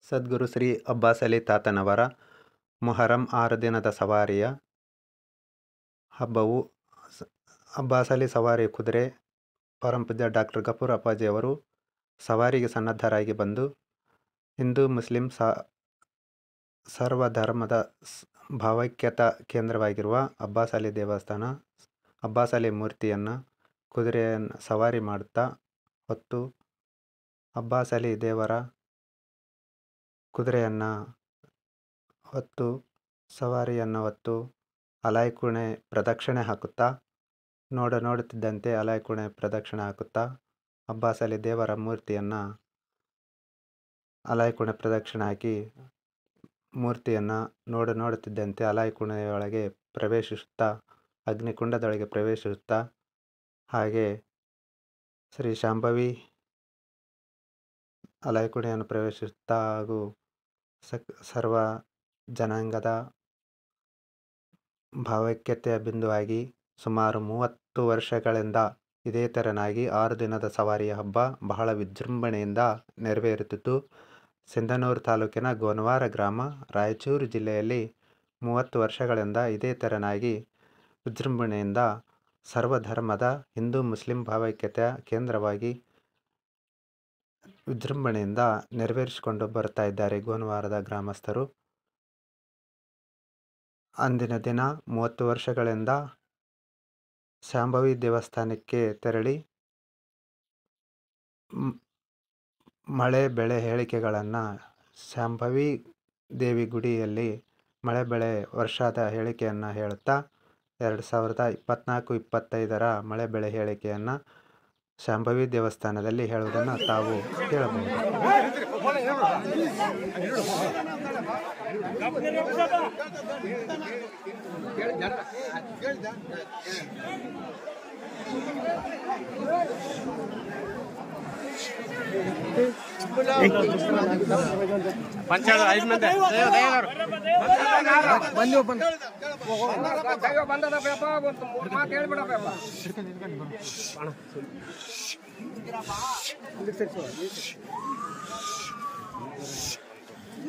ಸದ್ಗುರು ಶ್ರೀ ಅಬ್ಬಾಸ್ ಅಲಿ ತಾತನವರ ಮೊಹರಂ 6 ದಿನದ ಸವಾರಿಯ ಹಬ್ಬವು ಅಬ್ಬಾಸ್ ಅಲಿ ಸವಾರಿ ಕುದುರೆ ಪರಮಪೂಜ್ಯ ಡಾಕ್ಟರ್ ಗಫೂರ್ ಅಪ್ಪಾಜಿಯವರು ಸವಾರಿಗೆ ಸನ್ನದ್ಧರಾಗಿ ಬಂದು ಹಿಂದೂ ಮುಸ್ಲಿಂ ಸರ್ವಧರ್ಮದ ಭಾವೈಕ್ಯತಾ ಕೇಂದ್ರವಾಗಿರುವ ಅಬ್ಬಾಸ್ ಅಲಿ ದೇವಸ್ಥಾನ ಅಬ್ಬಾಸ್ ಅಲಿ ಮೂರ್ತಿಯನ್ನು ಕುದುರೆಯನ್ನು ಸವಾರಿ ಮಾಡುತ್ತಾ ಹೊತ್ತು ಅಬ್ಬಾಸ್ ಅಲಿ ದೇವರ ಕುದುರೆಯನ್ನು ಹೊತ್ತು ಸವಾರಿಯನ್ನು ಹೊತ್ತು ಅಲಾಯ್ಕುಣೆ ಪ್ರದಕ್ಷಿಣೆ ಹಾಕುತ್ತಾ ನೋಡುತ್ತಿದ್ದಂತೆ ಅಲಾಯ್ಕುಣೆ ಪ್ರದಕ್ಷಿಣೆ ಹಾಕುತ್ತಾ ಅಬ್ಬಾಸ್ ಅಲಿ ದೇವರ ಮೂರ್ತಿಯನ್ನು ಅಲಾಯ್ಕುಣೆ ಪ್ರದಕ್ಷಿಣೆ ಹಾಕಿ ಮೂರ್ತಿಯನ್ನು ನೋಡುತ್ತಿದ್ದಂತೆ ಅಲಾಯ್ಕುಣೆಯೊಳಗೆ ಪ್ರವೇಶಿಸುತ್ತಾ ಅಗ್ನಿಕುಂಡದೊಳಗೆ ಪ್ರವೇಶಿಸುತ್ತಾ ಹಾಗೆ ಶ್ರೀ ಶಾಂಭವಿ ಅಲಾಯ್ಕುಣೆಯನ್ನು ಪ್ರವೇಶಿಸುತ್ತಾ ಹಾಗೂ ಸರ್ವ ಜನಾಂಗದ ಭಾವೈಕ್ಯತೆಯ ಬಿಂದುವಾಗಿ ಸುಮಾರು 30 ವರ್ಷಗಳಿಂದ ಇದೇ ತೆರನಾಗಿ 6 ದಿನದ ಸವಾರಿಯ ಹಬ್ಬ ಬಹಳ ವಿಜೃಂಭಣೆಯಿಂದ ನೆರವೇರುತ್ತಿದ್ದು ಸಿಂಧನೂರು ತಾಲೂಕಿನ ಗೋನವಾರ ಗ್ರಾಮ ರಾಯಚೂರು ಜಿಲ್ಲೆಯಲ್ಲಿ 30 ವರ್ಷಗಳಿಂದ ಇದೇ ತೆರನಾಗಿ ವಿಜೃಂಭಣೆಯಿಂದ ಸರ್ವಧರ್ಮದ ಹಿಂದೂ ಮುಸ್ಲಿಂ ಭಾವೈಕ್ಯತೆಯ ಕೇಂದ್ರವಾಗಿ ವಿಜೃಂಭಣೆಯಿಂದ ನೆರವೇರಿಸಿಕೊಂಡು ಬರ್ತಾ ಇದ್ದಾರೆ ಗೋನವಾರದ ಗ್ರಾಮಸ್ಥರು. ಅಂದಿನ ದಿನ 30 ವರ್ಷಗಳಿಂದ ಶಾಂಭವಿ ದೇವಸ್ಥಾನಕ್ಕೆ ತೆರಳಿ ಮಳೆ ಬೆಳೆ ಹೇಳಿಕೆಗಳನ್ನು ಶಾಂಭವಿ ದೇವಿ ಗುಡಿಯಲ್ಲಿ ಮಳೆ ಬೆಳೆ ವರ್ಷದ ಹೇಳಿಕೆಯನ್ನು ಹೇಳುತ್ತಾ 2024-25 ಮಳೆ ಬೆಳೆ ಹೇಳಿಕೆಯನ್ನು ಶಾಂಭವಿ ದೇವಸ್ಥಾನದಲ್ಲಿ ಹೇಳುವುದನ್ನು ತಾವು ಕೇಳಬಹುದು.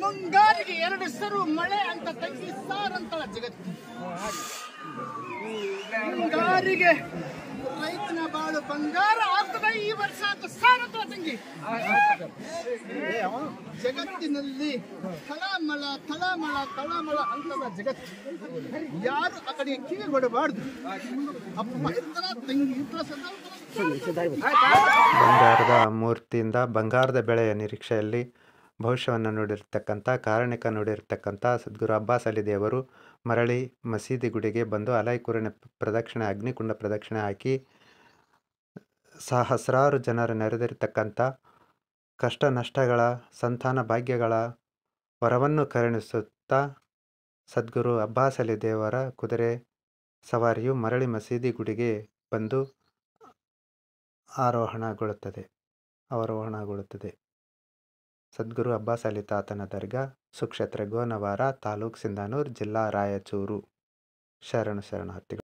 ಮುಂಗಾರಿಗೆ 2 ಹೆಸರು ಮಳೆ ಅಂತ ತಂಗಿ ಸಾರ್ ಅಂತ ಜಗತ್ತು. ಮುಂಗಾರಿಗೆ ರೈತನ ಬಾಳು ಬಂಗಾರ ಆಗ್ತದೆ ಈ ವರ್ಷ ಅಂತ ಸಾರ್ ಅಂತ ತಂಗಿ. ಜಗತ್ತಿನಲ್ಲಿ ತಳಮಳ ತಳಮಳ ತಳಮಳ ಅಂತದ ಜಗತ್ತು. ಯಾರು ಆ ಕಡೆ ಕಿವಿ ಕೊಡಬಾರ್ದು. ಅಪ್ಪ ಇರ್ತಾರ ತಂಗಿ ಇರ್ತಾರ ಬಂಗಾರದ ಮೂರ್ತಿಯಿಂದ ಬಂಗಾರದ ಬೆಳೆಯ ನಿರೀಕ್ಷೆಯಲ್ಲಿ ಭವಿಷ್ಯವನ್ನು ನುಡಿರ್ತಕ್ಕಂಥ ಕಾರಣಿಕ ನುಡಿರ್ತಕ್ಕಂಥ ಸದ್ಗುರು ಅಬ್ಬಾಸ್ ಅಲಿ ದೇವರು ಮರಳಿ ಮಸೀದಿ ಗುಡಿಗೆ ಬಂದು ಅಲಾಯ್ಕುರಣೆ ಪ್ರದಕ್ಷಿಣೆ ಅಗ್ನಿಕುಂಡ ಪ್ರದಕ್ಷಿಣೆ ಹಾಕಿ ಸಹಸ್ರಾರು ಜನರು ನೆರೆದಿರ್ತಕ್ಕಂಥ ಕಷ್ಟ ನಷ್ಟಗಳ ಸಂತಾನ ಭಾಗ್ಯಗಳ ವರವನ್ನು ಕರುಣಿಸುತ್ತಾ ಸದ್ಗುರು ಅಬ್ಬಾಸ್ ಅಲಿ ದೇವರ ಕುದುರೆ ಸವಾರಿಯು ಮರಳಿ ಮಸೀದಿ ಗುಡಿಗೆ ಬಂದು ಅವರೋಹಣಗೊಳ್ಳುತ್ತದೆ. ಸದ್ಗುರು ಅಬ್ಬಾಸ್ ಅಲಿ ತಾತನ ದರ್ಗಾ, ಸುಕ್ಷೇತ್ರ ಗೋನವಾರ, ತಾಲೂಕು ಸಿಂಧನೂರು, ಜಿಲ್ಲಾ ರಾಯಚೂರು. ಶರಣು ಶರಣಾರ್ಥಿಗಳು.